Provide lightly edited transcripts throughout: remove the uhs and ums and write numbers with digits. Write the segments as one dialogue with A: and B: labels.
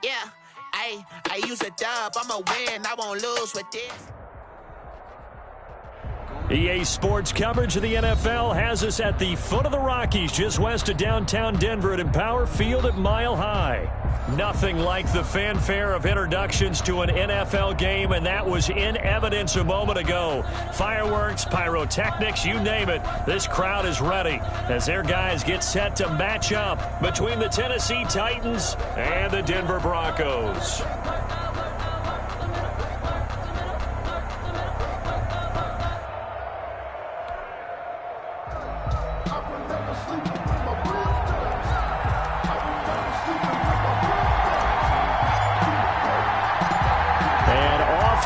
A: Yeah, I use a dub. I'ma win. I won't lose with this.
B: EA Sports coverage of the NFL has us at the foot of the Rockies, just west of downtown Denver at Empower Field at Mile High. Nothing like the fanfare of introductions to an NFL game, and that was in evidence a moment ago. Fireworks, pyrotechnics, you name it. This crowd is ready as their guys get set to match up between the Tennessee Titans and the Denver Broncos.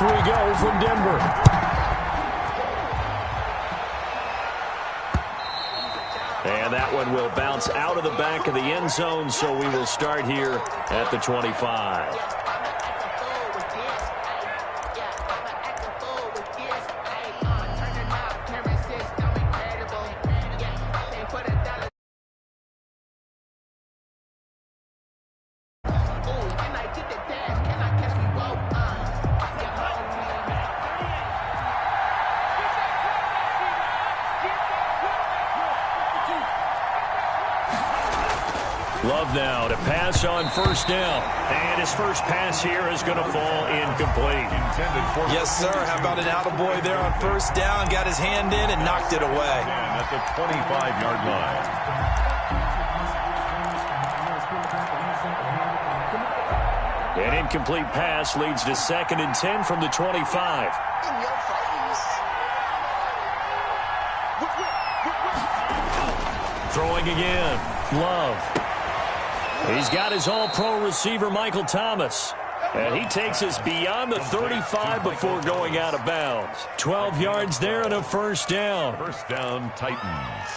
B: We go from Denver. And that one will bounce out of the back of the end zone, so we will start here at the 25. Love now to pass on first down. And his first pass here is going to fall incomplete.
C: Yes, sir. How about an attaboy there on first down? Got his hand in and knocked it away.
D: At the 25-yard line.
B: An incomplete pass leads to 2nd and 10 from the 25. Throwing again. Love. He's got his all-pro receiver, Michael Thomas. And he takes us beyond the 35 before going out of bounds. 12 yards there and a first down.
D: First down, Titans.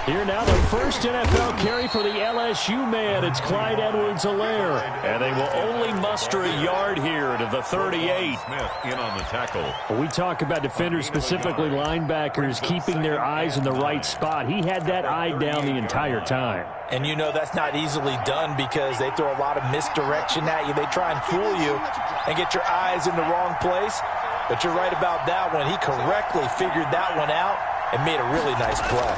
B: Here now, the first NFL carry for the LSU man. It's Clyde Edwards-Helaire. And they will only muster a yard here to the 38.
D: Smith in on the tackle.
B: We talk about defenders, specifically linebackers, keeping their eyes in the right spot. He had that eye down the entire time.
C: And you know that's not easily done because they throw a lot of misdirection at you. They try and fool you and get your eyes in the wrong place. But you're right about that one. He correctly figured that one out and made a really nice play.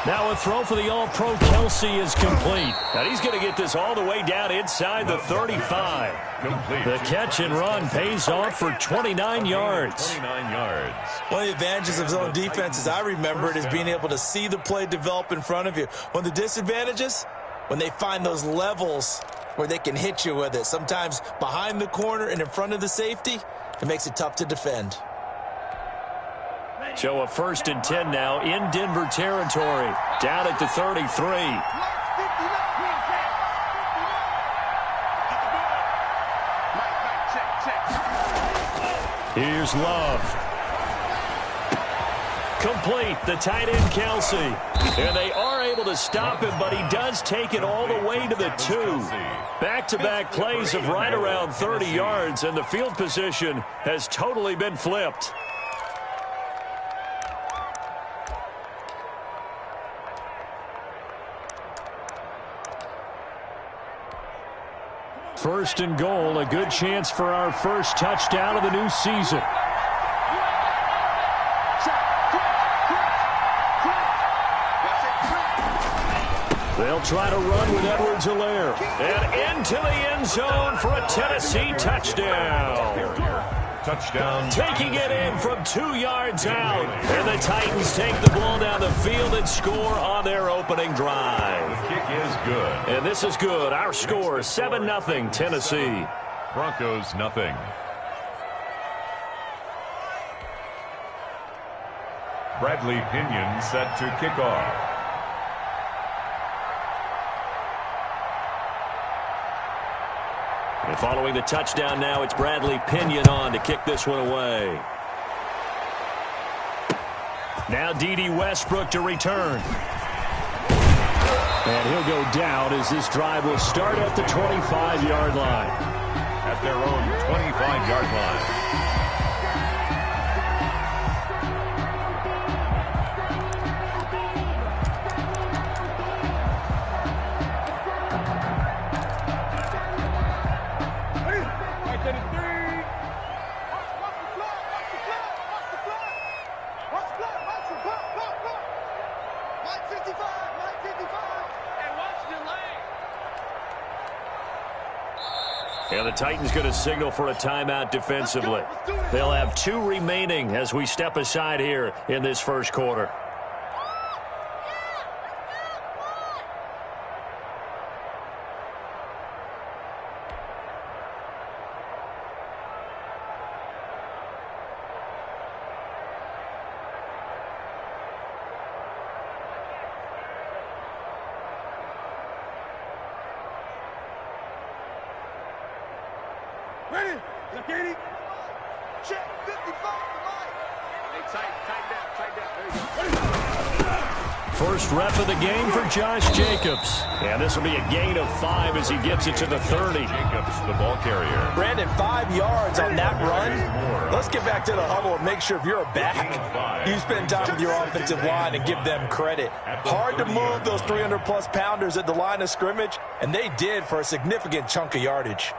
B: Now a throw for the All-Pro Kelsey is complete. And he's going to get this all the way down inside the 35.
D: Complete.
B: The catch and run pays off for 29 yards.
D: 29 yards.
C: One of the advantages of zone defense, as I remember it, is being able to see the play develop in front of you. One of the disadvantages, when they find those levels where they can hit you with it. Sometimes behind the corner and in front of the safety, it makes it tough to defend.
B: So a 1st and 10 now in Denver territory. Down at the 33. Here's Love. Complete, the tight end Kelsey. And they are able to stop him, but he does take it all the way to the 2. Back-to-back plays of right around 30 yards, and the field position has totally been flipped. First and goal, a good chance for our first touchdown of the new season. They'll try to run with Edwards-Helaire. And into the end zone for a Tennessee touchdown.
D: Touchdown.
B: Taking it in from 2 yards out. And the Titans take the ball down the field and score on their opening drive.
D: The kick is good.
B: And this is good. Our score, 7-0 Tennessee.
D: Broncos, nothing. Bradley Pinion set to kick off.
B: And following the touchdown now, it's Bradley Pinion on to kick this one away. Now D.D. Westbrook to return. And he'll go down as this drive will start at the 25-yard line.
D: At their own 25-yard line.
B: And the Titans going to signal for a timeout defensively. They'll have 2 remaining as we step aside here in this first quarter.
E: Ready? Look at it. Check 55 Hey, tight down. There you go.
B: First rep of the game for Josh Jacobs. And this will be a gain of 5 as he gets it to the 30.
D: Jacobs, the ball carrier.
C: Brandon, 5 yards on that run. Let's get back to the huddle and make sure if you're a back, you spend time with your offensive line and give them credit. Hard to move those 300-plus pounders at the line of scrimmage, and they did for a significant chunk of yardage.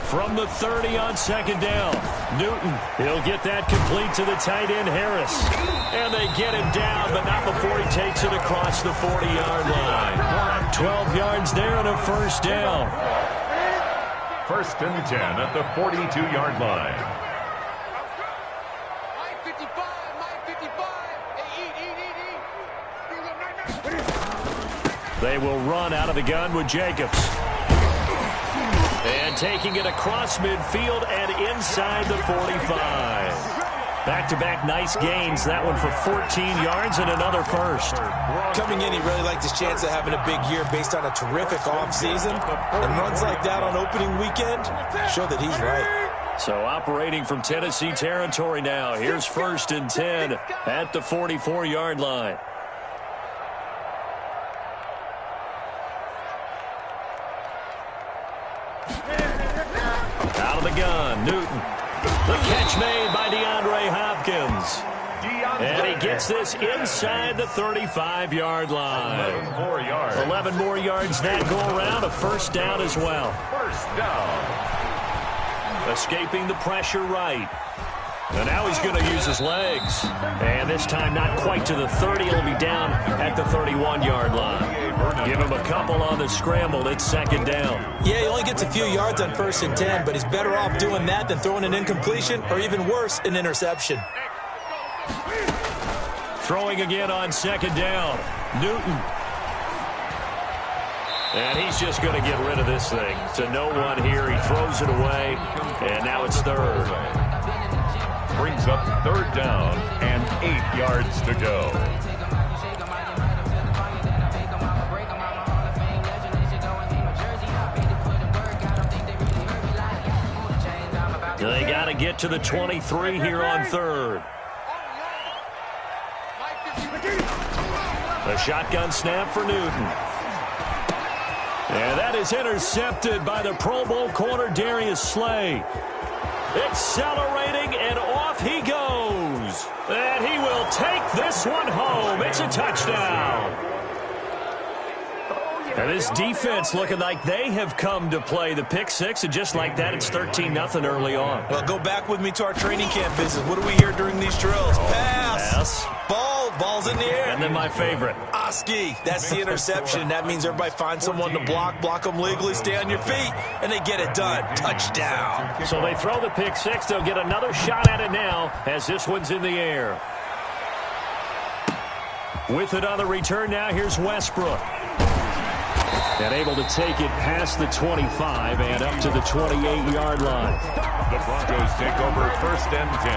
B: From the 30 on second down, Newton, he'll get that complete to the tight end Harris. And they get him down, but not before he takes it across the 40-yard line. 12 yards there and a first down.
D: First and 10 at the 42-yard line.
B: They will run out of the gun with Jacobs. And taking it across midfield and inside the 45. Back-to-back nice gains. That one for 14 yards and another first.
C: Coming in, he really liked his chance of having a big year based on a terrific offseason. And runs like that on opening weekend show that he's right.
B: So operating from Tennessee territory now. Here's first and 10 at the 44-yard line. Out of the gun, Newton. The catch made by DeAndre Hopkins. And he gets this inside the 35-yard line.
D: 11 more yards.
B: 11 more yards that go around. A first down as well.
D: First down.
B: Escaping the pressure right. And now he's going to use his legs. And this time not quite to the 30. He'll be down at the 31-yard line. Give him a couple on the scramble. It's second down.
C: Yeah, he only gets a few yards on first and 10, but he's better off doing that than throwing an incompletion or even worse, an interception.
B: Throwing again on second down. Newton. And he's just going to get rid of this thing. To no one here. He throws it away. And now it's third.
D: Brings up third down and 8 yards to go.
B: They got to get to the 23 here on third. A shotgun snap for Newton. And that is intercepted by the Pro Bowl corner Darius Slay. Accelerating, and off he goes. And he will take this one home. It's a touchdown. And this defense looking like they have come to play the pick six, and just like that, it's 13-0 early on.
C: Well, go back with me to our training camp visit. What do we hear during these drills? Pass. Ball's in the air.
B: And then my favorite.
C: Oski. That's the interception. That means everybody finds someone to block them legally, stay on your feet, and they get it done. Touchdown.
B: So they throw the pick six. They'll get another shot at it now as this one's in the air. With it on the return now, here's Westbrook. And able to take it past the 25 and up to the 28-yard line.
D: The Broncos take over first and 10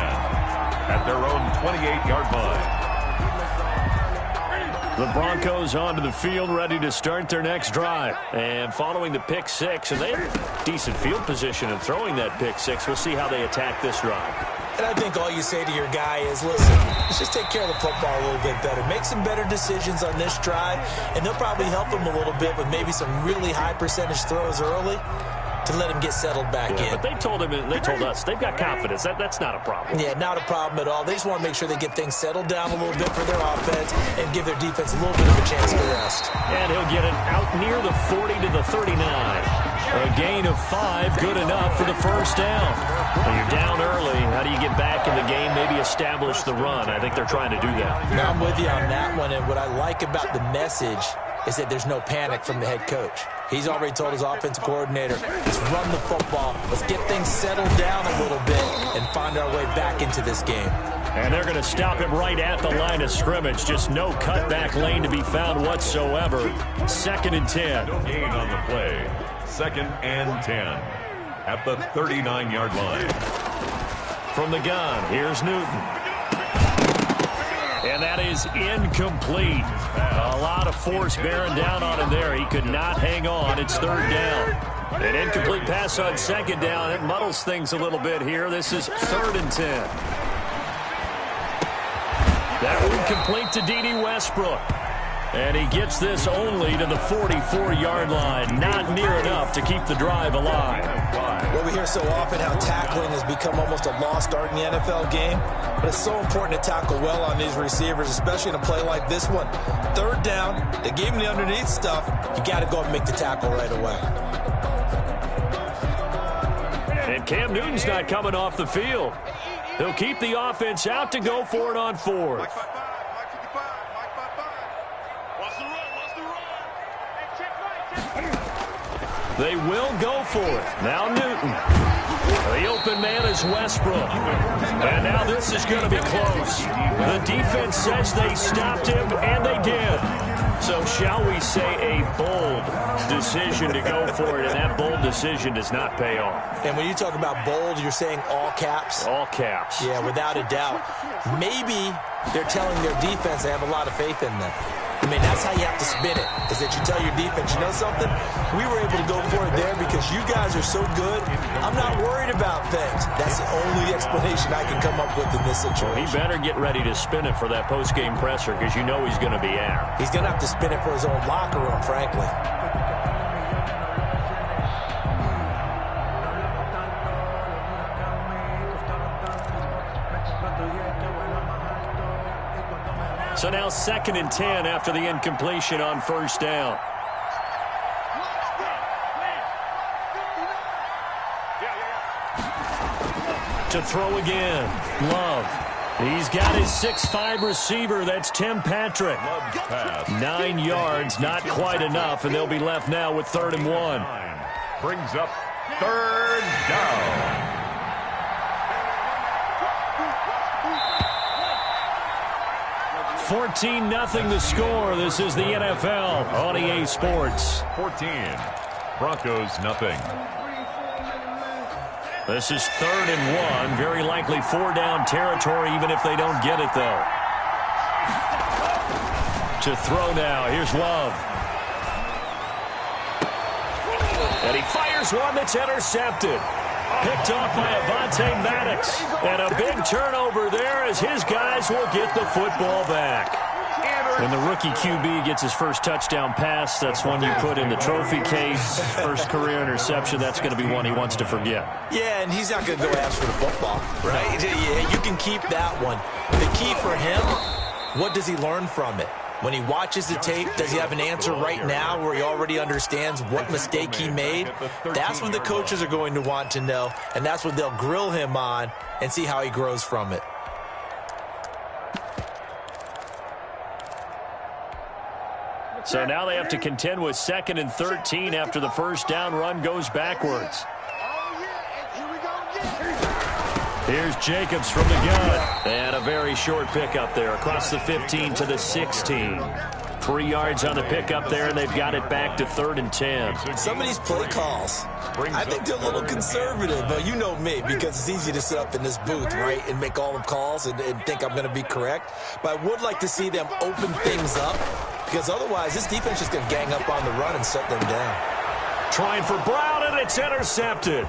D: at their own 28-yard line.
B: The Broncos onto the field, ready to start their next drive. And following the pick six, and they have decent field position in throwing that pick six. We'll see how they attack this drive.
C: And I think all you say to your guy is, listen, let's just take care of the football a little bit better. Make some better decisions on this drive, and they'll probably help him a little bit with maybe some really high percentage throws early to let him get settled back in.
B: But they told us they've got confidence. That's not a problem.
C: Yeah, not a problem at all. They just want to make sure they get things settled down a little bit for their offense and give their defense a little bit of a chance to rest.
B: And he'll get it out near the 40 to the 39. A gain of 5, good enough for the first down. When you're down early, how do you get back in the game, maybe establish the run? I think they're trying to do that.
C: Now I'm with you on that one, and what I like about the message is that there's no panic from the head coach. He's already told his offensive coordinator, let's run the football, let's get things settled down a little bit and find our way back into this game.
B: And they're going to stop him right at the line of scrimmage. Just no cutback lane to be found whatsoever. 2nd and 10.
D: No gain on the play. 2nd and 10 at the 39-yard line.
B: From the gun, here's Newton. And that is incomplete. A lot of force bearing down on him there. He could not hang on. It's 3rd down. An incomplete pass on 2nd down. It muddles things a little bit here. This is 3rd and 10. That one complete to D.D. Westbrook. And he gets this only to the 44-yard line. Not near enough to keep the drive alive.
C: Well, we hear so often how tackling has become almost a lost art in the NFL game. But it's so important to tackle well on these receivers, especially in a play like this one. 3rd down, they gave him the underneath stuff. You got to go and make the tackle right away.
B: And Cam Newton's not coming off the field. He'll keep the offense out to go for it on 4th. They will go for it. Now Newton. The open man is Westbrook. And now this is going to be close. The defense says they stopped him, and they did. So shall we say a bold decision to go for it, and that bold decision does not pay off.
C: And when you talk about bold, you're saying all caps?
B: All caps.
C: Yeah, without a doubt. Maybe they're telling their defense they have a lot of faith in them. I mean, that's how you have to spin it, is that you tell your defense, you know something? We were able to go for it there because you guys are so good. I'm not worried about things. That's the only explanation I can come up with in this situation.
B: He better get ready to spin it for that post-game presser because you know he's going to be out.
C: He's going to have to spin it for his own locker room, frankly.
B: So now 2nd and 10 after the incompletion on 1st down. To throw again, Love. He's got his 6'5" receiver. That's Tim Patrick. 9 yards, not quite enough, and they'll be left now with 3rd and 1.
D: Brings up 3rd down.
B: 14-0 the score. This is the NFL on EA Sports.
D: 14. Broncos nothing.
B: This is 3rd and 1. Very likely 4-down territory even if they don't get it, though. To throw now. Here's Love. And he fires one that's intercepted. Picked off by Avonte Maddox. And a big turnover there as his guys will get the football back. When the rookie QB gets his first touchdown pass, that's one you put in the trophy case. First career interception, that's going to be one he wants to forget.
C: Yeah, and he's not going to go ask for the football, right? Yeah, you can keep that one. The key for him, what does he learn from it? When he watches the tape, does he have an answer right now where he already understands what mistake he made? That's what the coaches are going to want to know, and that's what they'll grill him on and see how he grows from it.
B: So now they have to contend with 2nd and 13 after the first down run goes backwards. Here's Jacobs from the gun. And a very short pickup there across the 15 to the 16. 3 yards on the pickup there, and they've got it back to 3rd and 10.
C: Some of these play calls, I think they're a little conservative. But you know me, because it's easy to sit up in this booth, right, and make all the calls and think I'm going to be correct. But I would like to see them open things up, because otherwise this defense is going to gang up on the run and shut them down.
B: Trying for Brown, and it's intercepted.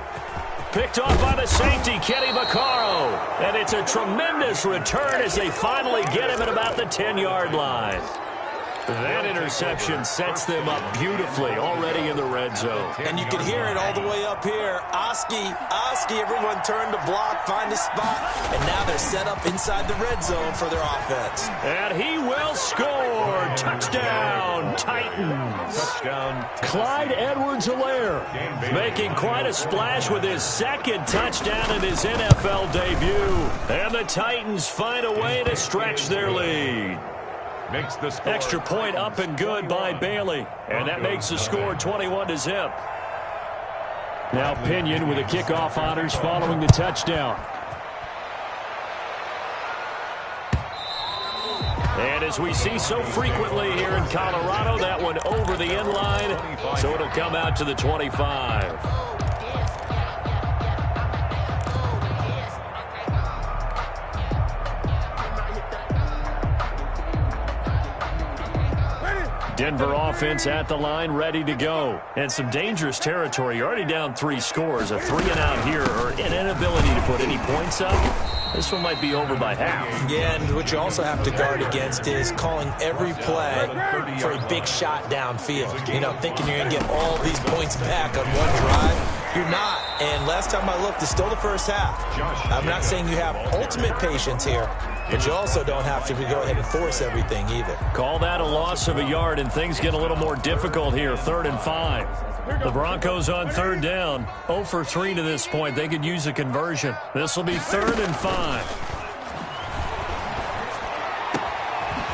B: Picked off by the safety, Kenny Vaccaro. And it's a tremendous return as they finally get him at about the 10-yard line. That interception sets them up beautifully already in the red zone.
C: And you can hear it all the way up here. Oski, everyone turned to block, find a spot, and now they're set up inside the red zone for their offense.
B: And he will score. Touchdown, Titans.
D: Touchdown.
B: Clyde Edwards-Helaire making quite a splash with his second touchdown in his NFL debut. And the Titans find a way to stretch their lead.
D: Makes the score.
B: Extra point up and good by Bailey. And that makes the score 21-0. Now Pinion with the kickoff honors following the touchdown. And as we see so frequently here in Colorado, that one over the end line, so it'll come out to the 25. Denver offense at the line, ready to go. And some dangerous territory. You're already down 3 scores. A 3-and-out here, or an inability to put any points up. This one might be over by half.
C: Yeah, and what you also have to guard against is calling every play for a big shot downfield. You know, thinking you're going to get all these points back on one drive. You're not. And last time I looked, it's still the first half. I'm not saying you have ultimate patience here, but you also don't have to go ahead and force everything either.
B: Call that a loss of a yard, and things get a little more difficult here. 3rd and 5. The Broncos on 3rd down. 0 for 3 to this point. They could use a conversion. This will be 3rd and 5.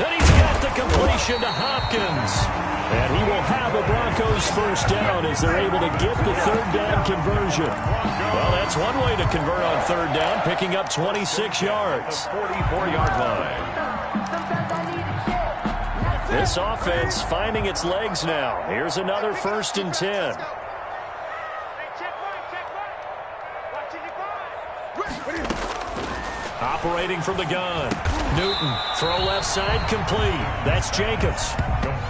B: And he's got the completion to Hopkins. And he will have a Broncos first down as they're able to get the 3rd down conversion. Well, that's one way to convert on 3rd down, picking up 26 yards.
D: 44-yard line.
B: This offense finding its legs now. Here's another 1st and 10. Operating from the gun. Newton, throw left side, complete. That's Jacobs.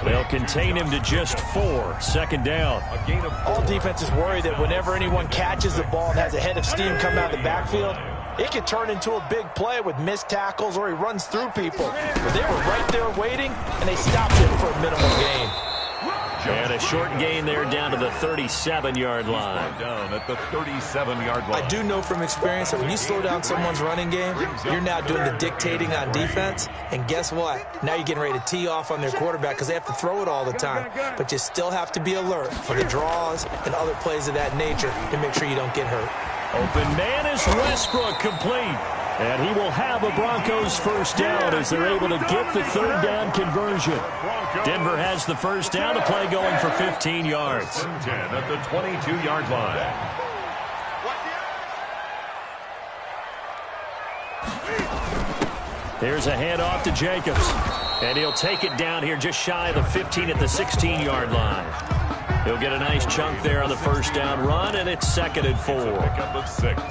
B: They'll contain him to just 4. 2nd down.
C: All defenses worry that whenever anyone catches the ball and has a head of steam come out of the backfield, it could turn into a big play with missed tackles or he runs through people. But they were right there waiting, and they stopped him for a minimal gain.
B: And a short gain there down to the 37-yard line.
D: Down at the 37-yard line.
C: I do know from experience that when you slow down someone's running game, you're now doing the dictating on defense. And guess what? Now you're getting ready to tee off on their quarterback because they have to throw it all the time. But you still have to be alert for the draws and other plays of that nature to make sure you don't get hurt.
B: Open man is Westbrook, complete. And he will have a Broncos first down as they're able to get the 3rd down conversion. Denver has the first down, the play going for 15 yards.
D: 10 at the 22-yard line.
B: Here's a handoff to Jacobs. And he'll take it down here just shy of the 15 at the 16-yard line. He'll get a nice chunk there on the first down run, and it's 2nd and 4.
D: Pick up of 6.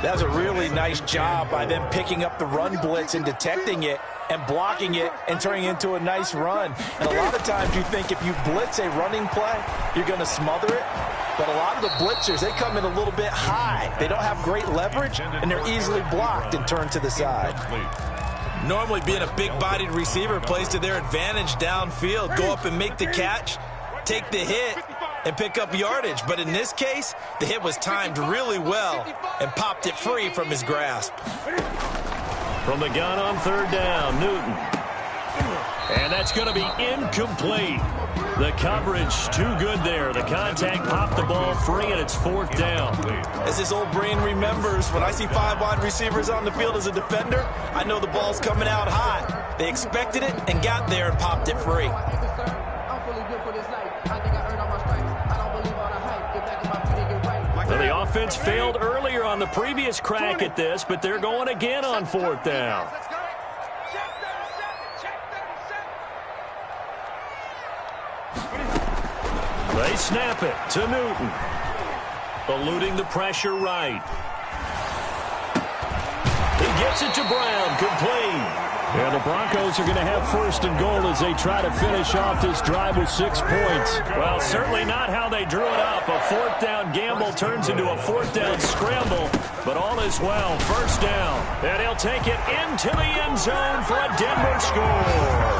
C: That was a really nice job by them picking up the run blitz and detecting it and blocking it and turning it into a nice run. And a lot of times you think if you blitz a running play, you're going to smother it. But a lot of the blitzers, they come in a little bit high. They don't have great leverage, and they're easily blocked and turned to the side. Normally being a big-bodied receiver plays to their advantage downfield. Go up and make the catch, take the hit, and pick up yardage. But in this case, the hit was timed really well and popped it free from his grasp.
B: From the gun on 3rd down, Newton. And that's going to be incomplete. The coverage too good there. The contact popped the ball free, and it's 4th down.
C: As his old brain remembers, when I see 5 wide receivers on the field as a defender, I know the ball's coming out hot. They expected it and got there and popped it free.
B: Well, the offense failed earlier on the previous crack at this, but they're going again on 4th down. They snap it to Newton. Eluding the pressure right. He gets it to Brown, complete. And the Broncos are going to have first and goal as they try to finish off this drive with 6 points. Well, certainly not how they drew it up. A fourth down gamble turns into a fourth down scramble, but all is well. First down, and he'll take it into the end zone for a Denver score.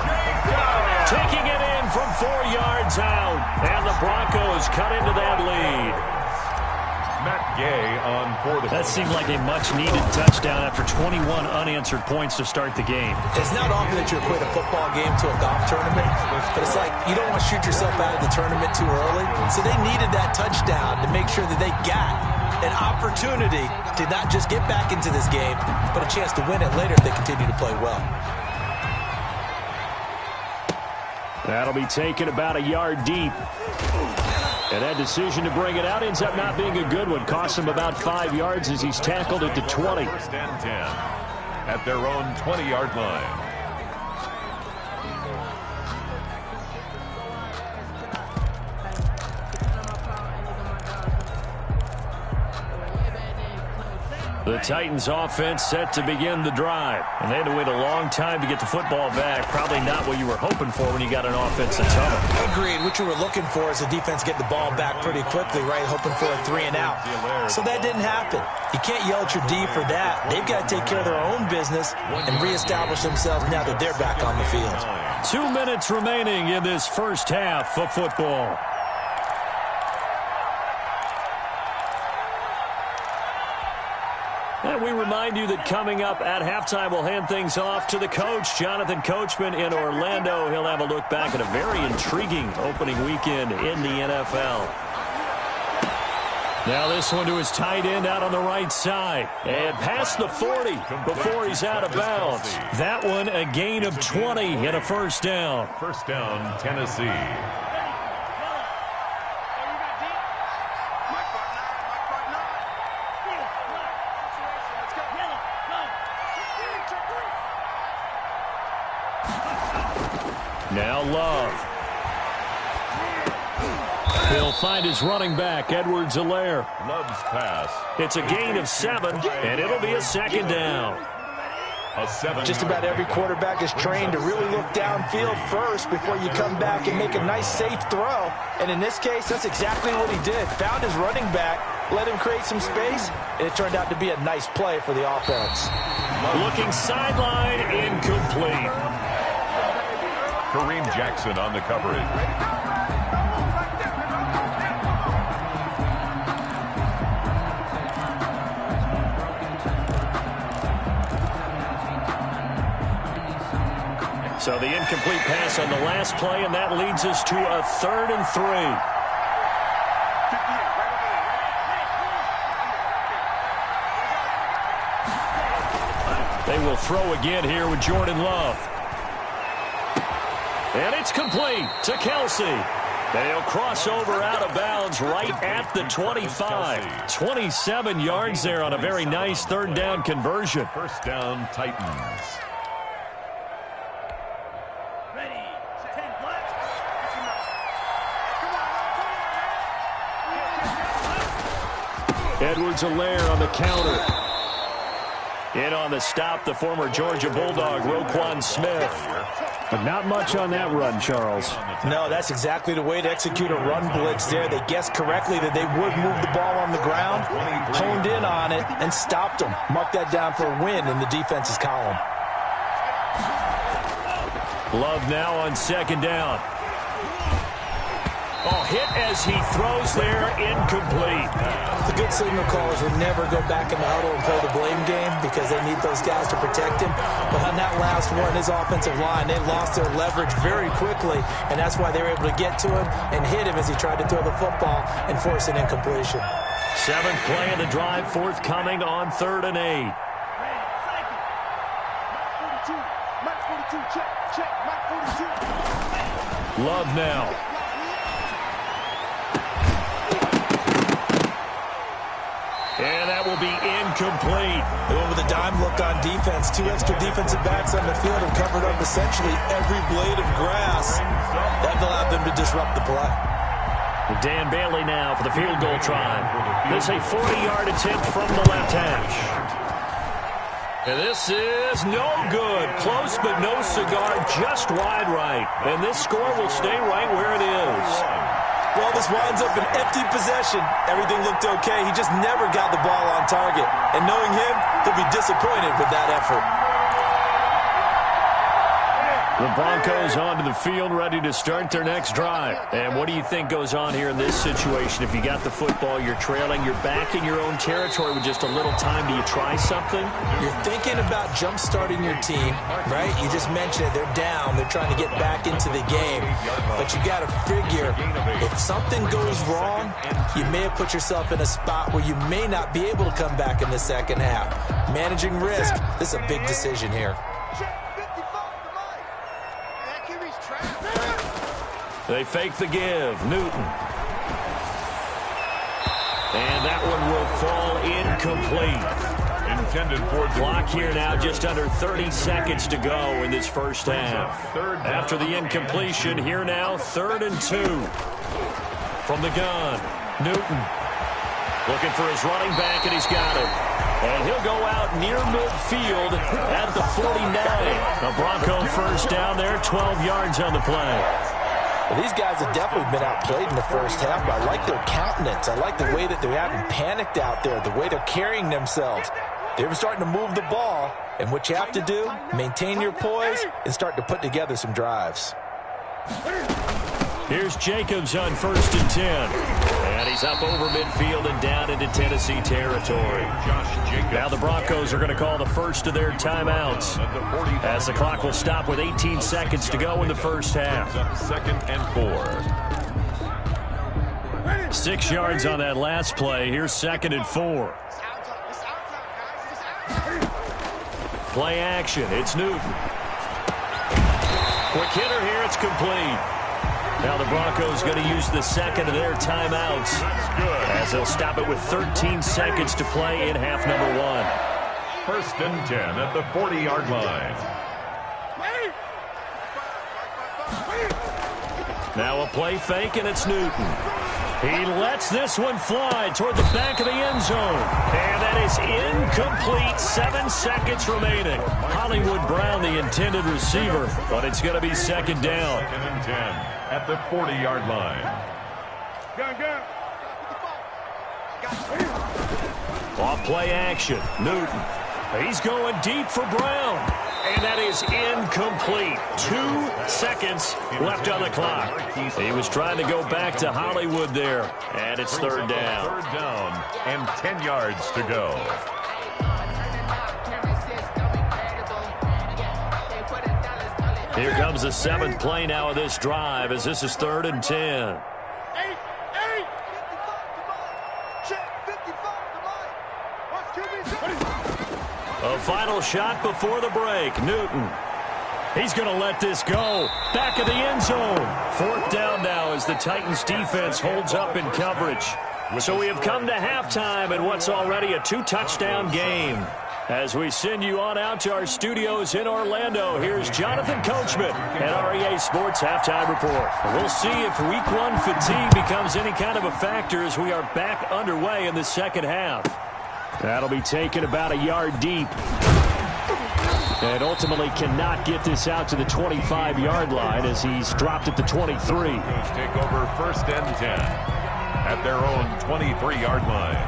B: Taking it in from 4 yards out, and the Broncos cut into that lead.
D: Matt Gay on for the...
B: That seemed like a much-needed touchdown after 21 unanswered points to start the game.
C: It's not often that you equate a football game to a golf tournament, but it's like you don't want to shoot yourself out of the tournament too early. So they needed that touchdown to make sure that they got an opportunity to not just get back into this game, but a chance to win it later if they continue to play well.
B: That'll be taken about a yard deep. And that decision to bring it out ends up not being a good one. Cost him about 5 yards as he's tackled at the 20.
D: First and 10 at their own 20-yard line.
B: The Titans offense set to begin the drive. And they had to wait a long time to get the football back. Probably not what you were hoping for when you got an offense that's humming.
C: Agreed. What you were looking for is the defense get the ball back pretty quickly, right? Hoping for a 3 and out. So that didn't happen. You can't yell at your D for that. They've got to take care of their own business and reestablish themselves now that they're back on the field.
B: 2 minutes remaining in this first half of football. And we remind you that coming up at halftime, we'll hand things off to the coach, Jonathan Coachman in Orlando. He'll have a look back at a very intriguing opening weekend in the NFL. Now this one to his tight end out on the right side. And past the 40 before he's out of bounds. That one a gain of 20 and a first down.
D: First down, Tennessee.
B: Now Love. He'll find his running back, Edwards-Helaire.
D: Love's pass.
B: It's a gain of 7, and it'll be a second down.
C: Just about every quarterback is trained to really look downfield first before you come back and make a nice, safe throw. And in this case, that's exactly what he did. Found his running back, let him create some space, and it turned out to be a nice play for the offense.
B: Looking sideline, incomplete.
D: Kareem Jackson on the coverage.
B: So the incomplete pass on the last play, and that leads us to a 3rd and 3. They will throw again here with Jordan Love. And it's complete to Kelsey. They'll cross over out of bounds right at the 25. 27 yards there on a very nice 3rd down conversion.
D: First down, Titans.
B: Edwards-Helaire on the counter. In on the stop, the former Georgia Bulldog, Roquan Smith. But not much on that run, Charles.
C: No, that's exactly the way to execute a run blitz there. They guessed correctly that they would move the ball on the ground, honed in on it, and stopped them. Mark that down for a win in the defense's column.
B: Love now on second down. Oh, hit as he throws there, incomplete.
C: The good signal callers would never go back in the huddle and play the blame game because they need those guys to protect him. But on that last one, his offensive line, they lost their leverage very quickly, and that's why they were able to get to him and hit him as he tried to throw the football and force an incompletion.
B: 7th play of the drive forthcoming on 3rd and 8. Love now. And that will be incomplete.
C: They went with a dime look on defense. 2 extra defensive backs on the field have covered up essentially every blade of grass. That allowed them to disrupt the play.
B: Dan Bailey now for the field goal try. This is a 40-yard attempt from the left hash. And this is no good. Close but no cigar, just wide right. And this score will stay right where it is.
C: Well, this winds up an empty possession. Everything looked okay. He just never got the ball on target. And knowing him, he'll be disappointed with that effort.
B: The Broncos onto the field, ready to start their next drive. And what do you think goes on here in this situation? If you got the football, you're trailing, you're back in your own territory with just a little time. Do you try something?
C: You're thinking about jump-starting your team, right? You just mentioned it. They're down. They're trying to get back into the game. But you got to figure, if something goes wrong, you may have put yourself in a spot where you may not be able to come back in the second half. Managing risk, this is a big decision here.
B: They fake the give. Newton. And that one will fall incomplete.
D: Intended for
B: clock here now, just under 30 seconds to go in this first half. After the incompletion, here now, 3rd and 2. From the gun, Newton. Looking for his running back, and he's got it. And he'll go out near midfield at the 49. A Bronco first down there, 12 yards on the play.
C: Well, these guys have definitely been outplayed in the first half, but I like their countenance. I like the way that they're having panicked out there, the way they're carrying themselves. They're starting to move the ball, and what you have to do, maintain your poise and start to put together some drives.
B: Here's Jacobs on 1st and 10. And he's up over midfield and down into Tennessee territory. Now the Broncos are going to call the first of their timeouts, as the clock will stop with 18 seconds to go in the first half.
D: 2nd and 4.
B: 6 yards on that last play. Here's 2nd and 4. Play action. It's Newton. Quick hitter here. It's complete. Now the Broncos going to use the second of their timeouts, as they'll stop it with 13 seconds to play in half number 1.
D: 1st and 10 at the 40-yard line.
B: Now a play fake, and it's Newton. He lets this one fly toward the back of the end zone. And that is incomplete. 7 seconds remaining. Hollywood Brown, the intended receiver, but it's going to be 2nd down.
D: 2nd and 10 at the 40-yard line.
B: Off play action. Newton. He's going deep for Brown. And that is incomplete. 2 seconds left on the clock. He was trying to go back to Hollywood there. And it's 3rd down.
D: 3rd down and 10 yards to go.
B: Here comes the 7th play now of this drive, as this is 3rd and 10. A final shot before the break. Newton. He's going to let this go. Back of the end zone. 4th down now as the Titans defense holds up in coverage. So we have come to halftime in what's already a 2-touchdown game. As we send you on out to our studios in Orlando, here's Jonathan Coachman at REA Sports Halftime Report. We'll see if Week 1 fatigue becomes any kind of a factor as we are back underway in the second half. That'll be taken about a yard deep. And ultimately cannot get this out to the 25-yard line as he's dropped at the 23.
D: Take over 1st and 10 at their own 23-yard line.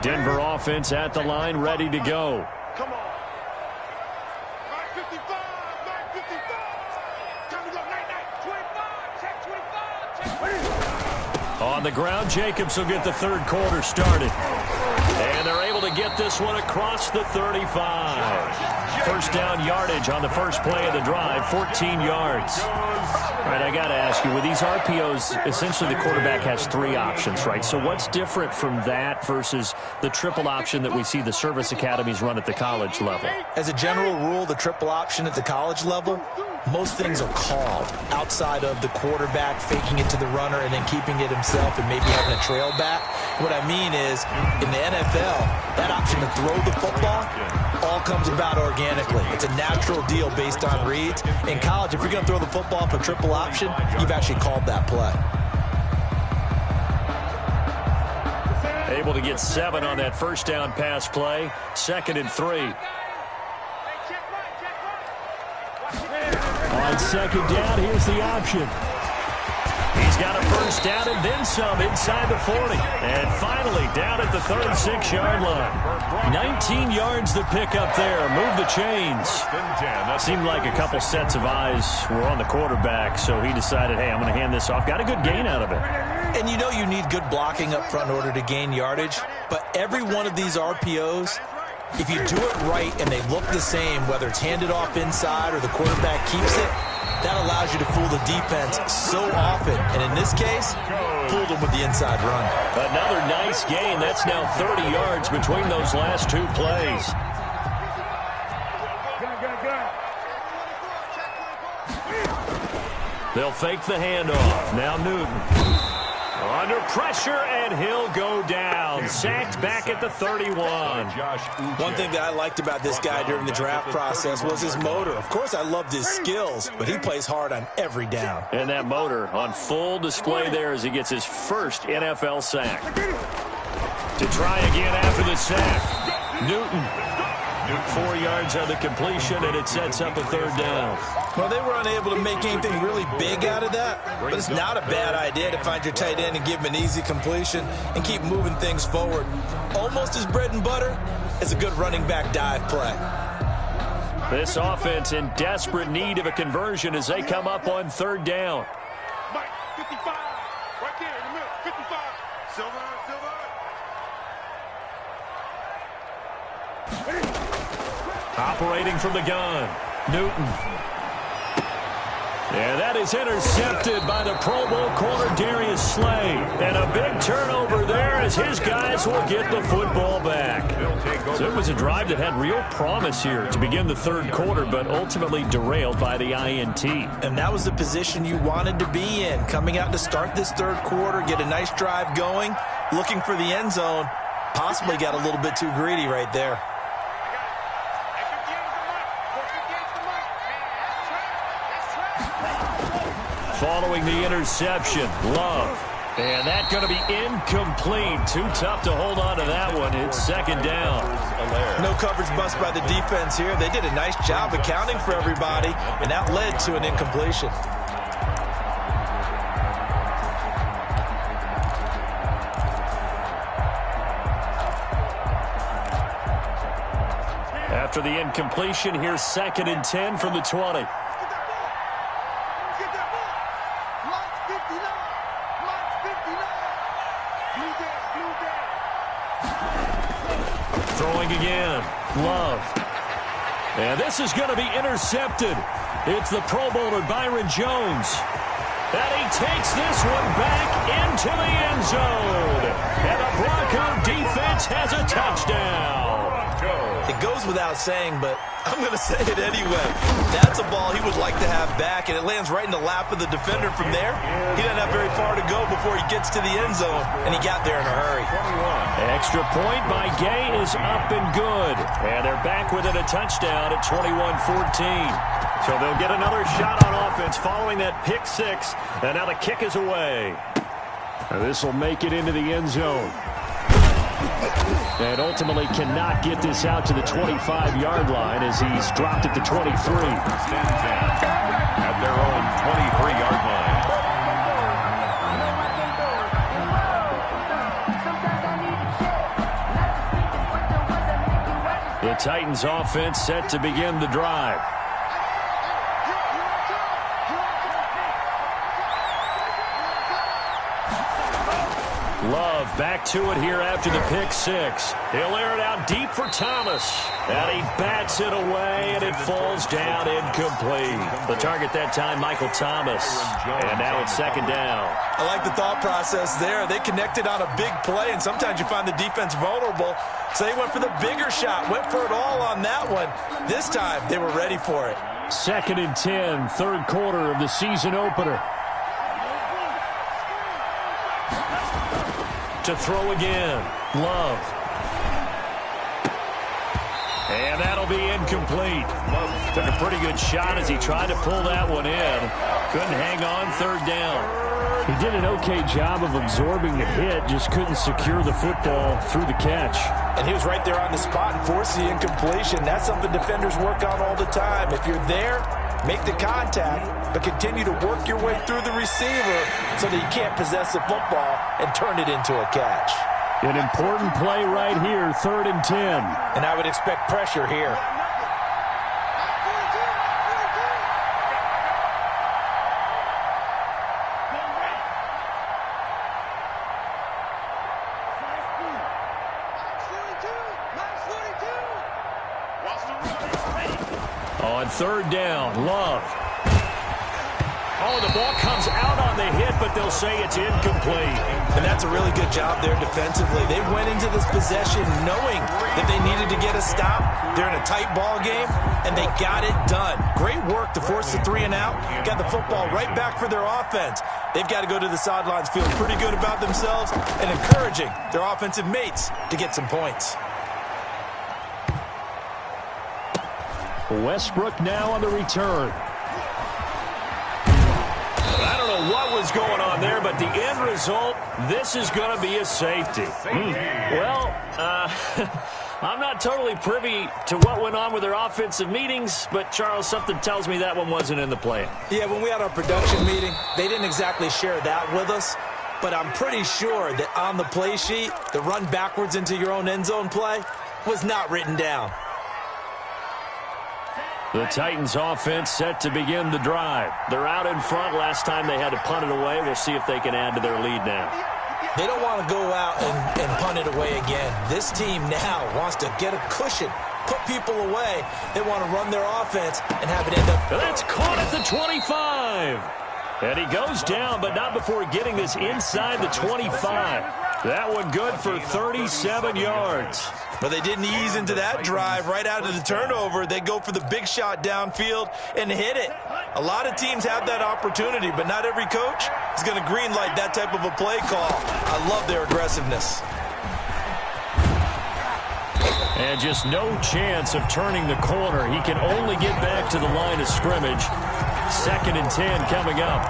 B: Denver offense at the line, ready to go.
E: Come on. 9:55. Time to go. 25. Check 25.
B: On the ground, Jacobs will get the 3rd quarter started. And they're able to get this one across the 35. 1st down yardage on the first play of the drive, 14 yards. All right, I got to ask you, with these RPOs, essentially the quarterback has 3 options, right? So what's different from that versus the triple option that we see the service academies run at the college level?
C: As a general rule, the triple option at the college level, most things are called outside of the quarterback faking it to the runner and then keeping it himself and maybe having a trail back. What I mean is, in the NFL, that option to throw the football all comes about organically. It's a natural deal based on reads. In college, if you're going to throw the football for triple option, you've actually called that play.
B: Able to get 7 on that first down pass play. 2nd and 3. On 2nd down, here's the option. He's got a first down and then some inside the 40. And finally down at the 36-yard line. 19 yards to pick up there. Move the chains. Seemed like a couple sets of eyes were on the quarterback, so he decided, hey, I'm going to hand this off. Got a good gain out of it.
C: And you know you need good blocking up front in order to gain yardage, but every one of these RPOs, if you do it right and they look the same, whether it's handed off inside or the quarterback keeps it, that allows you to fool the defense so often. And in this case, fooled them with the inside run.
B: Another nice gain. That's now 30 yards between those last 2 plays. They'll fake the handoff. Now Newton. Under pressure, and he'll go down. Sacked back at the 31.
C: One thing that I liked about this guy during the draft process was his motor. Of course, I loved his skills, but he plays hard on every down.
B: And that motor on full display there as he gets his first NFL sack. To try again after the sack. Newton. 4 yards on the completion, and it sets up a 3rd down.
C: Well, they were unable to make anything really big out of that, but it's not a bad idea to find your tight end and give him an easy completion and keep moving things forward. Almost as bread and butter as a good running back dive play.
B: This offense in desperate need of a conversion as they come up on 3rd down.
E: Mike, 55, right there in the middle, 55. Silver.
B: Operating from the gun, Newton. And that is intercepted by the Pro Bowl corner, Darius Slay. And a big turnover there as his guys will get the football back. So it was a drive that had real promise here to begin the 3rd quarter, but ultimately derailed by the INT.
C: And that was the position you wanted to be in. Coming out to start this 3rd quarter, get a nice drive going, looking for the end zone. Possibly got a little bit too greedy right there.
B: Following the interception, Love. And that's going to be incomplete. Too tough to hold on to that one. It's 2nd down.
C: No coverage bust by the defense here. They did a nice job accounting for everybody, and that led to an incompletion.
B: After the incompletion, here's 2nd and 10 from the 20. Throwing again, Love. And this is going to be intercepted. It's the Pro Bowler Byron Jones. And he takes this one back into the end zone. And the Bronco defense has a touchdown.
C: It goes without saying, but I'm going to say it anyway. That's a ball he would like to have back, and it lands right in the lap of the defender from there. He doesn't have very far to go before he gets to the end zone, and he got there in a hurry.
B: Extra point by Gay is up and good. And they're back within a touchdown at 21-14. So they'll get another shot on offense following that pick 6. And now the kick is away. This will make it into the end zone. And ultimately cannot get this out to the 25-yard line as he's dropped it to 23.
D: At their own 23-yard line.
B: The Titans offense set to begin the drive. Love back to it here after the pick 6. He'll air it out deep for Thomas. And he bats it away, and it falls down incomplete. The target that time, Michael Thomas. And now it's 2nd down.
C: I like the thought process there. They connected on a big play, and sometimes you find the defense vulnerable. So they went for the bigger shot, went for it all on that one. This time, they were ready for it.
B: 2nd and 10, 3rd quarter of the season opener. To throw again, Love. And that'll be incomplete. Took a pretty good shot as he tried to pull that one in. Couldn't hang on, 3rd down. He did an okay job of absorbing the hit, just couldn't secure the football through the catch.
C: And he was right there on the spot and forced the incompletion. That's something defenders work on all the time. If you're there, make the contact, but continue to work your way through the receiver so that you can't possess the football and turn it into a catch.
B: An important play right here, 3rd and 10.
C: And I would expect pressure here.
B: On 3rd down, Love. Oh, the ball comes out on the hit, but they'll say it's incomplete.
C: And that's a really good job there defensively. They went into this possession knowing that they needed to get a stop. They're in a tight ball game, and they got it done. Great work to force the 3 and out. Got the football right back for their offense. They've got to go to the sidelines feeling pretty good about themselves and encouraging their offensive mates to get some points.
B: Westbrook now on the return. I don't know what was going on there, but the end result, this is going to be a safety. Well, I'm not totally privy to what went on with their offensive meetings, but, Charles, something tells me that one wasn't in the plan.
C: Yeah, when we had our production meeting, they didn't exactly share that with us, but I'm pretty sure that on the play sheet, the run backwards into your own end zone play was not written down.
B: The Titans offense set to begin the drive. They're out in front. Last time they had to punt it away. We'll see if they can add to their lead now.
C: They don't want to go out and punt it away again. This team now wants to get a cushion, put people away. They want to run their offense and have it end up.
B: That's caught at the 25. And he goes down, but not before getting this inside the 25. That one good for 37 yards.
C: But they didn't ease into that drive right out of the turnover. They go for the big shot downfield and hit it. A lot of teams have that opportunity, but not every coach is going to greenlight that type of a play call. I love their aggressiveness.
B: And just no chance of turning the corner. He can only get back to the line of scrimmage. 2nd and 10 coming up.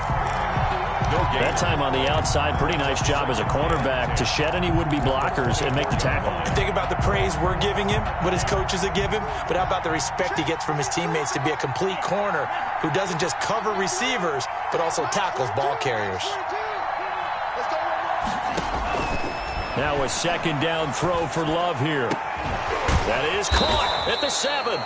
B: That time on the outside, pretty nice job as a cornerback to shed any would-be blockers and make the tackle.
C: Think about the praise we're giving him, what his coaches are giving, but how about the respect he gets from his teammates to be a complete corner who doesn't just cover receivers, but also tackles ball carriers.
B: Now a 2nd down throw for Love here. That is caught at the 7.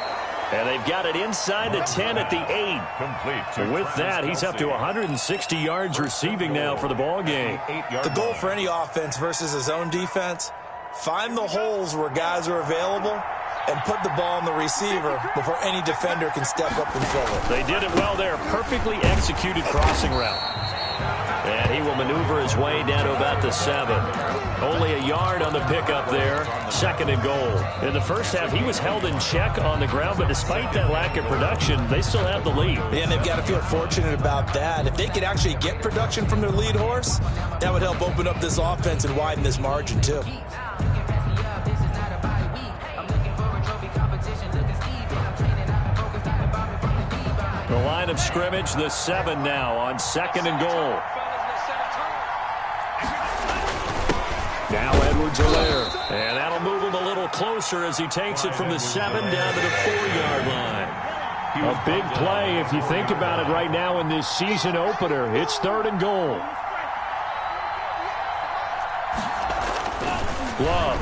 B: And they've got it inside the 10 at the 8. With that, he's up to 160 yards receiving now for the ball game.
C: The goal for any offense versus a zone defense, find the holes where guys are available and put the ball in the receiver before any defender can step up and fill it.
B: They did it well there. Perfectly executed crossing route. And he will maneuver his way down to about the 7. Only a yard on the pickup there. 2nd and goal. In the first half, he was held in check on the ground, but despite that lack of production, they still have the lead.
C: And they've got to feel fortunate about that. If they could actually get production from their lead horse, that would help open up this offense and widen this margin too.
B: The line of scrimmage, the 7 now on 2nd and goal. Now Edwards-Helaire. And that'll move him a little closer as he takes it from the 7 down to the 4-yard line. A big play if you think about it right now in this season opener. It's 3rd and goal. Love.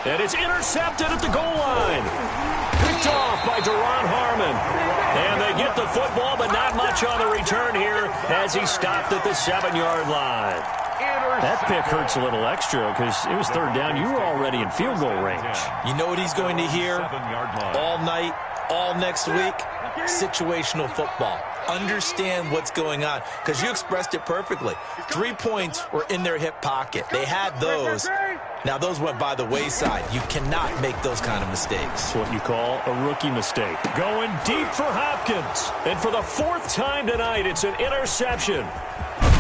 B: And it's intercepted at the goal line. Picked off by Deron Harmon. And they get the football, but not much on the return here as he stopped at the 7-yard line. That pick hurts a little extra because it was 3rd down. You were already in field goal range.
C: You know what he's going to hear all night, all next week? Situational football. Understand what's going on because you expressed it perfectly. 3 points were in their hip pocket. They had those. Now, those went by the wayside. You cannot make those kind of mistakes.
B: It's what you call a rookie mistake. Going deep for Hopkins. And for the 4th time tonight, it's an interception.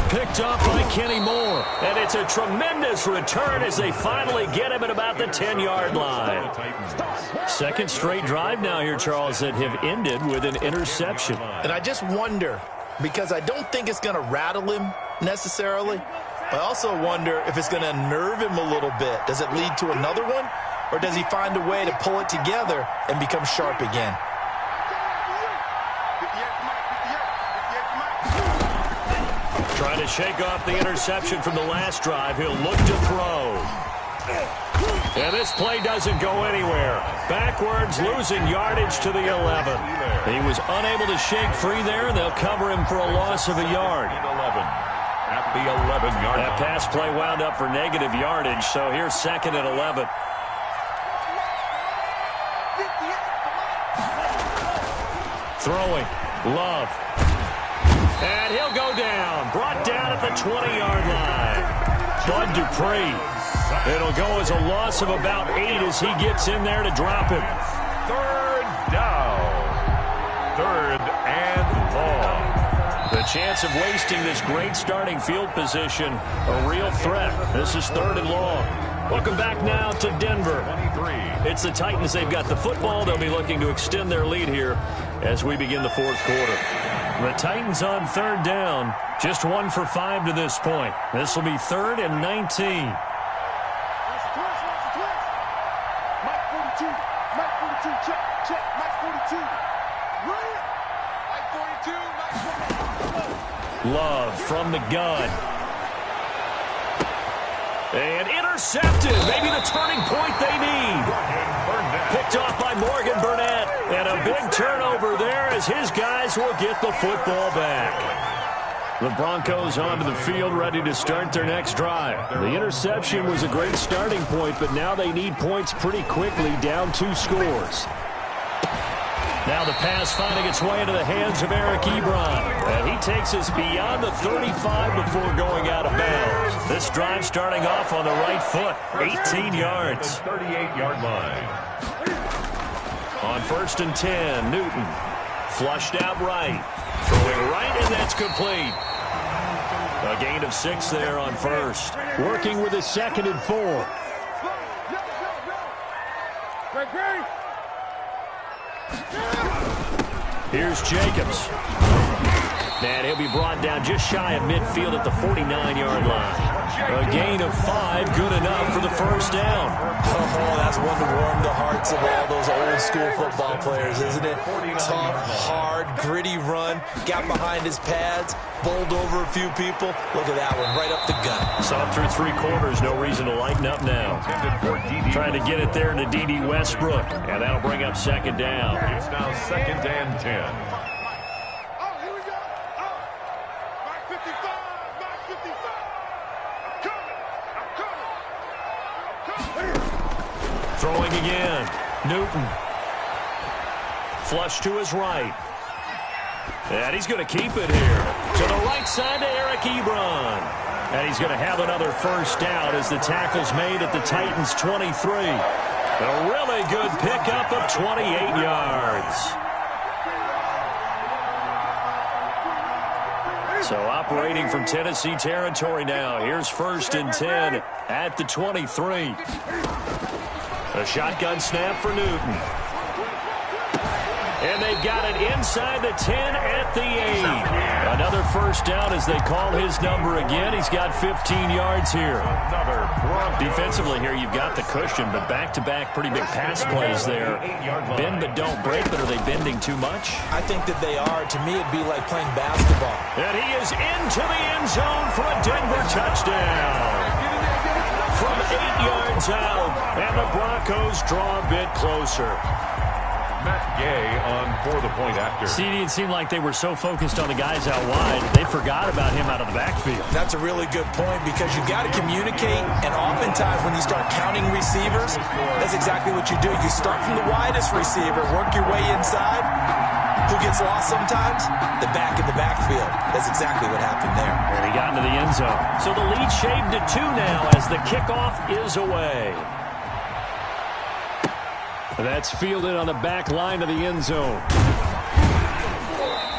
B: Picked up by Kenny Moore. And it's a tremendous return as they finally get him at about the 10-yard line. 2nd straight drive now here, Charles, that have ended with an interception.
C: And I just wonder, because I don't think it's going to rattle him necessarily. I also wonder if it's going to unnerve him a little bit. Does it lead to another one? Or does he find a way to pull it together and become sharp again?
B: Trying to shake off the interception from the last drive. He'll look to throw. And this play doesn't go anywhere. Backwards, losing yardage to the 11. He was unable to shake free there, and they'll cover him for a loss of a yard.
D: 11 at the 11-yard line.
B: That pass play wound up for negative yardage, so here's 2nd and 11. Throwing. Love. And he'll go down. Brought down at the 20-yard line. Bud Dupree. It'll go as a loss of about 8 as he gets in there to drop him.
D: 3rd down. 3rd and long.
B: The chance of wasting this great starting field position, a real threat. This is 3rd and long. Welcome back now to Denver.
D: 23.
B: It's the Titans. They've got the football. They'll be looking to extend their lead here as we begin the 4th quarter. The Titans on 3rd down. Just 1 for 5 to this point. This will be 3rd and 19. Love from the gun. And intercepted. Maybe the turning point they need. Picked off by Morgan Burnett. And a big turnover there as his guys will get the football back. The Broncos onto the field ready to start their next drive. The interception was a great starting point, but now they need points pretty quickly, down 2 scores. Now the pass finding its way into the hands of Eric Ebron. And he takes us beyond the 35 before going out of bounds. This drive starting off on the right foot, 18 yards.
D: 38-yard line.
B: On 1st and 10, Newton flushed out right. Throwing right, and that's complete. A gain of 6 there on 1st. Working with his 2nd and 4. Here's Jacobs. And he'll be brought down just shy of midfield at the 49-yard line. A gain of 5, good enough for the 1st down.
C: Oh, that's one to warm the hearts of all those old-school football players, isn't it? Tough, hard, gritty run. Got behind his pads, bowled over a few people. Look at that one, right up the gut.
B: Saw through 3 quarters, no reason to lighten up now. Trying to get it there to D.D. Westbrook, and that'll bring up 2nd down.
D: It's now 2nd and 10.
B: Throwing again. Newton. Flush to his right. And he's going to keep it here. To the right side to Eric Ebron. And he's going to have another 1st down as the tackle's made at the Titans' 23. A really good pickup of 28 yards. So operating from Tennessee territory now. Here's 1st and 10 at the 23. A shotgun snap for Newton. And they've got it inside the 10 at the 8. Another 1st down as they call his number again. He's got 15 yards here. Defensively here, you've got the cushion, but back-to-back pretty big pass plays there. Bend but don't break, but are they bending too much?
C: I think that they are. To me, it'd be like playing basketball.
B: And he is into the end zone for a Denver touchdown. From 8 yards out, and the Broncos draw a bit closer.
D: Matt Gay on for the point after.
B: CD, it seemed like they were so focused on the guys out wide, they forgot about him out of the backfield.
C: That's a really good point because you got to communicate, and oftentimes when you start counting receivers, that's exactly what you do. You start from the widest receiver, work your way inside. Who gets lost sometimes? The back in the backfield. That's exactly what happened there.
B: And he got into the end zone. So the lead shaved to 2 now as the kickoff is away. That's fielded on the back line of the end zone.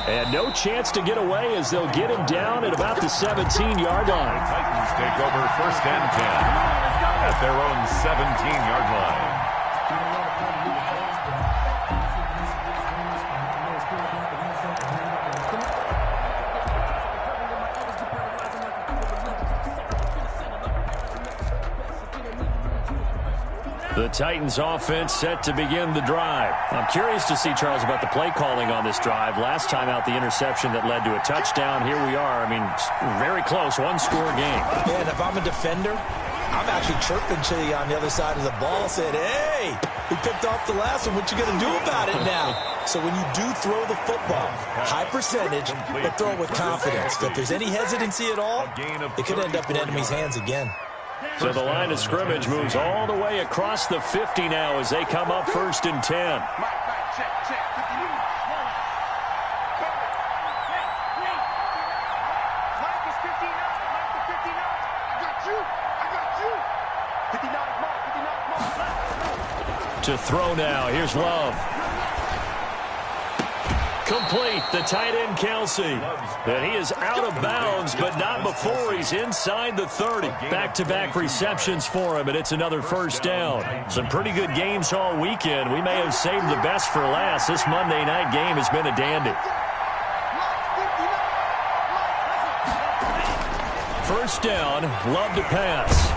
B: And no chance to get away as they'll get him down at about the 17-yard line.
D: The Titans take over 1st and 10 at their own 17-yard line.
B: The Titans offense set to begin the drive. I'm curious to see, Charles, about the play calling on this drive. Last time out, the interception that led to a touchdown. Here we are. I mean, very close, one-score game.
C: Yeah, and if I'm a defender, I'm actually chirping to you on the other side of the ball, saying, hey, we picked off the last one. What you going to do about it now? So when you do throw the football, high percentage, but throw it with confidence. If there's any hesitancy at all, it could end up in enemy's hands again.
B: So the line of scrimmage moves all the way across the 50 now as they come up 1st and 10. To throw now. Here's Love. Complete. The tight end, Kelsey. And he is out of bounds, but not before he's inside the 30. Back-to-back receptions for him, and it's another first down. Some pretty good games all weekend. We may have saved the best for last. This Monday night game has been a dandy. First down, Love to pass.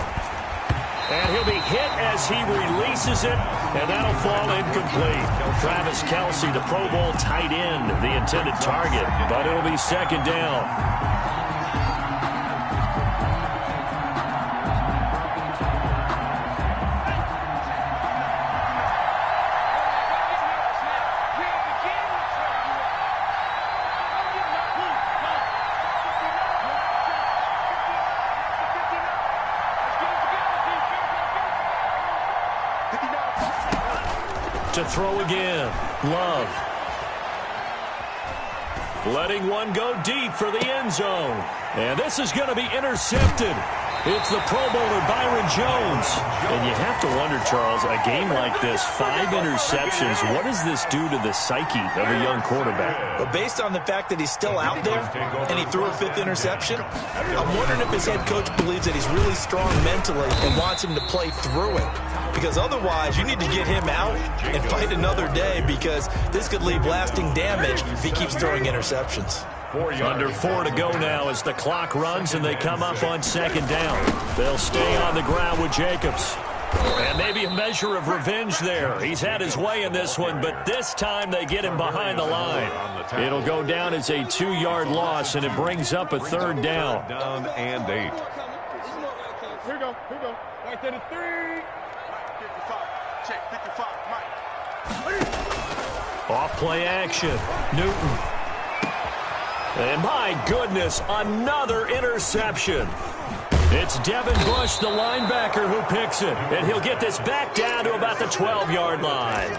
B: And he'll be hit as he releases it, and that'll fall incomplete. Travis Kelsey, the Pro Bowl tight end, the intended target, but it'll be second down. To throw again, Love. Letting one go deep for the end zone. And this is going to be intercepted. It's the Pro Bowler Byron Jones. And you have to wonder, Charles, a game like this, 5 interceptions, what does this do to the psyche of a young quarterback?
C: But based on the fact that he's still out there and he threw a 5th interception, I'm wondering if his head coach believes that he's really strong mentally and wants him to play through it. Because otherwise, you need to get him out and fight another day, because this could leave lasting damage if he keeps throwing interceptions.
B: Under 4 to go now as the clock runs and they come up on second down. They'll stay on the ground with Jacobs. And maybe a measure of revenge there. He's had his way in this one, but this time they get him behind the line. It'll go down as a 2-yard loss, and it brings up a 3rd down.
D: Down and 8.
E: Here we go. Right there to 3. Check 55, Mike.
B: Off play action. Newton. And my goodness, another interception. It's Devin Bush, the linebacker, who picks it. And he'll get this back down to about the 12-yard line.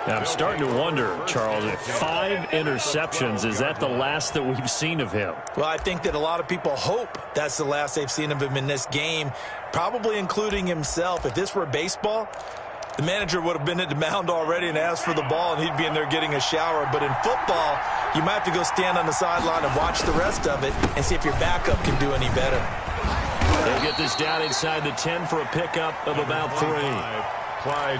B: Now, I'm starting to wonder, Charles, 5 interceptions, is that the last that we've seen of him?
C: Well, I think that a lot of people hope that's the last they've seen of him in this game, probably including himself. If this were baseball, the manager would have been at the mound already and asked for the ball, and he'd be in there getting a shower. But in football, you might have to go stand on the sideline and watch the rest of it and see if your backup can do any better.
B: They'll get this down inside the 10 for a pickup of about 3.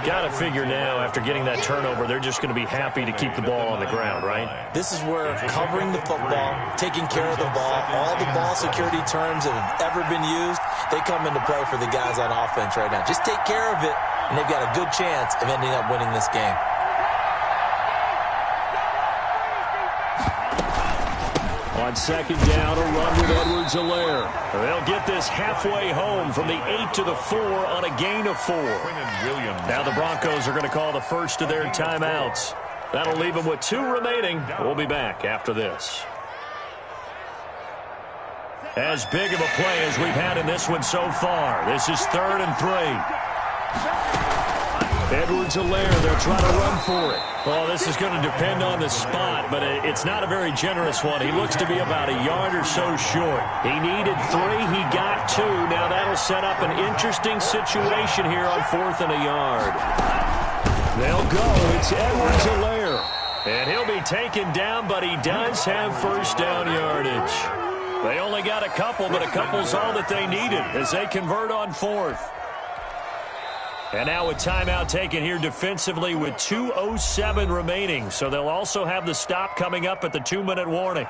B: Got to figure now, after getting that turnover, they're just going to be happy to keep the ball on the ground, right?
C: This is where covering the football, taking care of the ball, all the ball security terms that have ever been used, they come into play for the guys on offense right now. Just take care of it, and they've got a good chance of ending up winning this game.
B: On second down, a run with Edwards-Helaire. They'll get this halfway home from the 8 to the 4 on a gain of 4. Now the Broncos are going to call the first of their timeouts. That'll leave them with 2 remaining. We'll be back after this. As big of a play as we've had in this one so far. This is 3rd and 3. Edwards-Helaire, they'll try to run for it. Oh, this is going to depend on the spot, but it's not a very generous one. He looks to be about a yard or so short. He needed 3. He got 2. Now that'll set up an interesting situation here on 4th and a yard. They'll go. It's Edwards-Helaire. And he'll be taken down, but he does have first down yardage. They only got a couple, but a couple's all that they needed as they convert on 4th. And now a timeout taken here defensively with 2:07 remaining. So they'll also have the stop coming up at the 2-minute warning.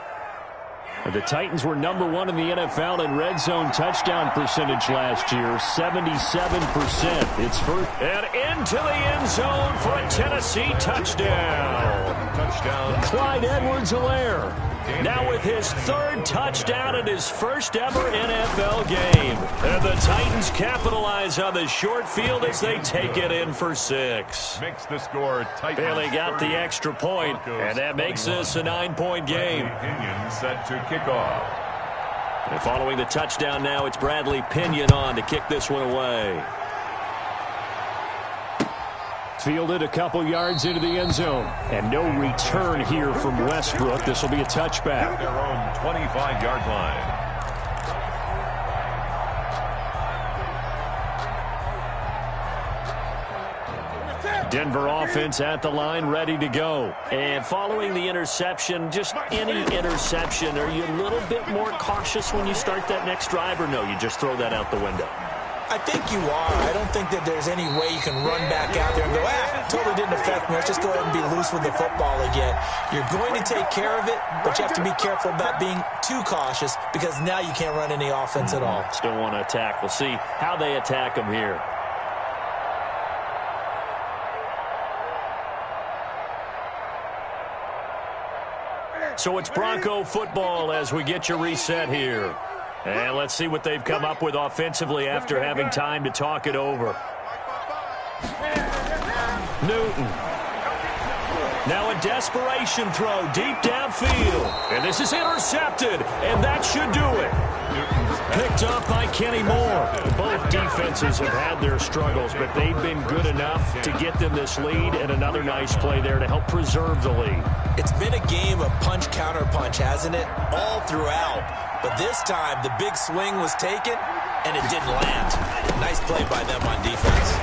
B: The Titans were number 1 in the NFL in red zone touchdown percentage last year, 77%. It's first and into the end zone for a Tennessee touchdown.
D: Touchdown.
B: Clyde Edwards-Helaire now with his 3rd touchdown in his first ever NFL game. And the Titans capitalize on the short field as they take it in for 6.
D: Makes the score Titans.
B: Bailey got the extra point, and that makes this a 9-point game.
D: Pinion set to kick off.
B: And following the touchdown now, it's Bradley Pinion on to kick this one away. Fielded a couple yards into the end zone. And no return here from Westbrook. This will be a touchback.
D: Their own 25-yard line.
B: Denver offense at the line, ready to go. And following the interception, just any interception, are you a little bit more cautious when you start that next drive, or no, you just throw that out the window?
C: I think you are. I don't think that there's any way you can run back out there and go, totally didn't affect me. Let's just go ahead and be loose with the football again. You're going to take care of it, but you have to be careful about being too cautious because now you can't run any offense at all.
B: Still want to attack. We'll see how they attack them here. So it's Bronco football as we get you reset here. And let's see what they've come up with offensively after having time to talk it over. Newton. Now a desperation throw deep downfield. And this is intercepted. And that should do it. Picked up by Kenny Moore. Both defenses have had their struggles, but they've been good enough to get them this lead, and another nice play there to help preserve the lead.
C: It's been a game of punch-counter-punch, hasn't it? All throughout. But this time, the big swing was taken, and it didn't land. Nice play by them on defense.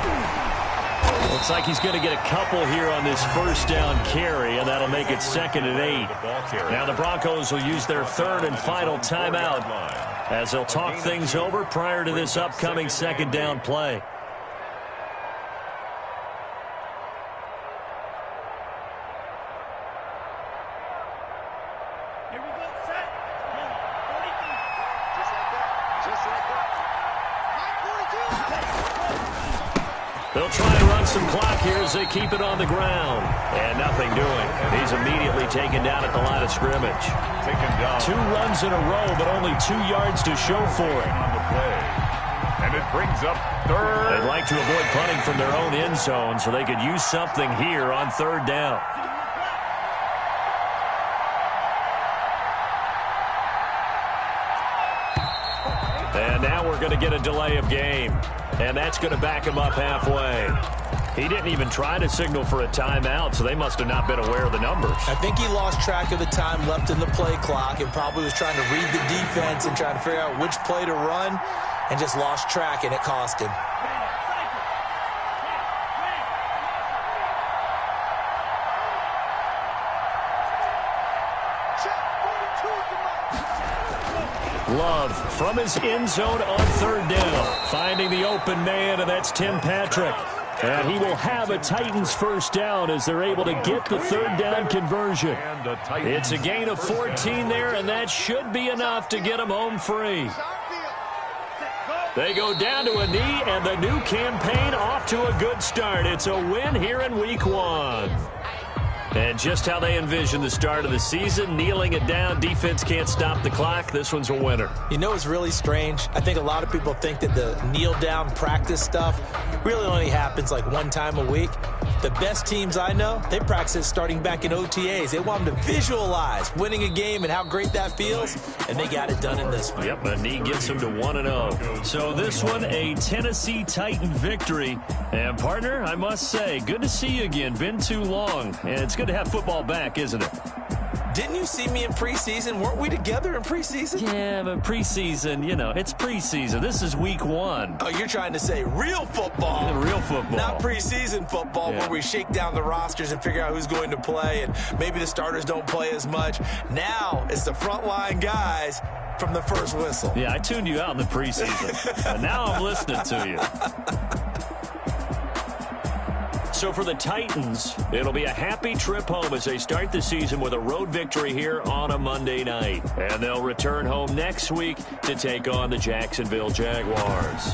B: Looks like he's going to get a couple here on this first down carry, and that'll make it 2nd and 8. Now the Broncos will use their 3rd and final timeout as they'll talk things over prior to this upcoming 2nd down play. They'll try and run some clock here as they keep it on the ground. And nothing doing. He's immediately taken down at the line of scrimmage.
D: Taken down.
B: 2 runs in a row, but only 2 yards to show for it.
D: On the play. And it brings up 3rd.
B: They'd like to avoid punting from their own end zone, so they could use something here on 3rd down. And now we're going to get a delay of game. And that's going to back him up halfway. He didn't even try to signal for a timeout, so they must have not been aware of the numbers.
C: I think he lost track of the time left in the play clock and probably was trying to read the defense and trying to figure out which play to run and just lost track, and it cost him.
B: Love from his end zone on 3rd down. Finding the open man, and that's Tim Patrick. And he will have a Titans first down as they're able to get the 3rd down conversion. It's a gain of 14 there, and that should be enough to get them home free. They go down to a knee, and the new campaign off to a good start. It's a win here in Week 1. And just how they envision the start of the season, kneeling it down, defense can't stop the clock. This one's a winner.
C: You know, it's really strange. I think a lot of people think that the kneel-down practice stuff really only happens like 1 time a week. The best teams I know, they practice it starting back in OTAs. They want them to visualize winning a game and how great that feels, and they got it done in this one.
B: Yep, a knee gets them to 1-0. So this one, a Tennessee Titan victory. And, partner, I must say, good to see you again. Been too long. And it's good to have football back, isn't it?
C: Didn't you see me in preseason? Weren't we together in preseason?
B: Yeah, but preseason, you know, it's preseason. This is Week 1.
C: Oh, you're trying to say real football.
B: Real football.
C: Not preseason football where we shake down the rosters and figure out who's going to play, and maybe the starters don't play as much. Now it's the frontline guys from the first whistle.
B: Yeah, I tuned you out in the preseason, and now I'm listening to you. So for the Titans, it'll be a happy trip home as they start the season with a road victory here on a Monday night. And they'll return home next week to take on the Jacksonville Jaguars.